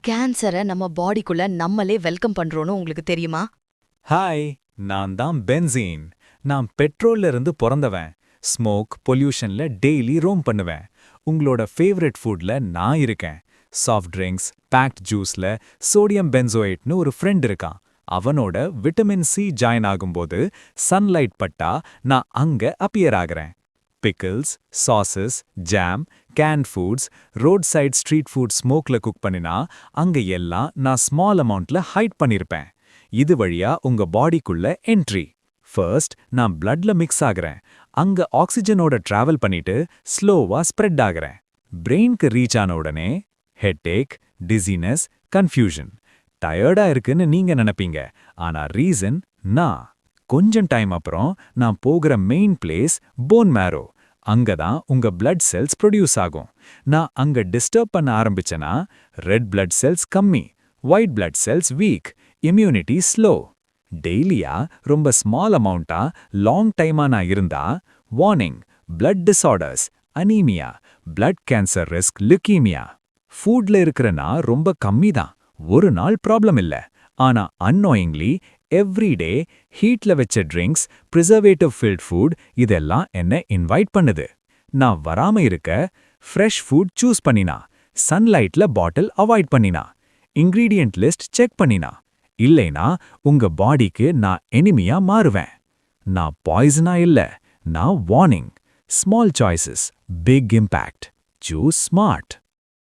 கேன்சரை நம்ம பாடிக்குள்ள நம்மளே வெல்கம் பண்றோம்னு உங்களுக்கு தெரியுமா? ஹாய், நான் தான் பென்சீன். நான் பெட்ரோல்ல இருந்து பொறந்தவன். ஸ்மோக், பொல்யூஷன்ல டெய்லி ரோம் பண்ணுவேன். உங்களோட ஃபேவரட் ஃபுட்ல நான் இருக்கேன். சாஃப்ட் ட்ரிங்க்ஸ், பேக்ட் ஜூஸ்ல சோடியம் பென்சோயேட்னு ஒரு ஃப்ரெண்ட் இருக்கான். அவனோட விட்டமின் சி ஜாயின் ஆகும்போது சன்லைட் பட்டா நான் அங்க அப்பியர் ஆகுறேன். Pickles, sauces, jam, can foods, road side street food ஸ்மோக்ல குக் பண்ணினா அங்க எல்லாம் நான் ஸ்மால் அமௌண்ட்ல ஹைட் பண்ணிருப்பேன். இது வழியா உங்க பாடிக்குள்ள என்ட்ரி. ஃபர்ஸ்ட் நான் பிளட்ல மிக்ஸ் ஆகுறேன். அங்க ஆக்சிஜனோட டிராவல் பண்ணிட்டு ஸ்லோவா ஸ்ப்ரெட் ஆகுறேன். பிரெயின்க்கு ரீச் ஆன உடனே ஹெட்டேக், டிசினஸ், கன்ஃபியூஷன். டயர்டா இருக்குன்னு நீங்க நினைப்பீங்க, ஆனா ரீசன் நான். கொஞ்சம் டைம் அப்புறம் நான் போகிற மெயின் பிளேஸ் போன் மேரோ. அங்கதான் உங்க பிளட் செல்ஸ் ப்ரொடியூஸ் ஆகும். நான் அங்க டிஸ்டர்ப் பண்ண ஆரம்பிச்சேனா ரெட் பிளட் செல்ஸ் கம்மி, white blood cells weak, immunity slow. டெய்லியா ரொம்ப ஸ்மால் அமௌண்டா லாங் டைமா நான் இருந்தா warning, blood disorders, anaemia, blood cancer risk, leukaemia. ஃபுட்ல இருக்கிறனா ரொம்ப கம்மி தான், ஒரு நாள் ப்ராப்ளம் இல்ல. ஆனா அன்னோயிங்லி எவ்ரிடே ஹீட்ல வச்ச ட்ரிங்க்ஸ், ப்ரிசர்வேட்டிவ் ஃபில்ட் ஃபுட் இதெல்லாம் என்ன இன்வைட் பண்ணுது. நான் வராம இருக்க ஃப்ரெஷ் ஃபுட் சூஸ் பண்ணினா, சன்லைட்ல பாட்டில் அவாய்ட் பண்ணினா, இன்கிரீடியன்ட் லிஸ்ட் செக் பண்ணினா. இல்லைனா உங்க பாடிக்கு நான் எனிமியா மாறுவேன். நான் பாய்சனா இல்ல, நான் warning. Small choices, big impact. Choose smart.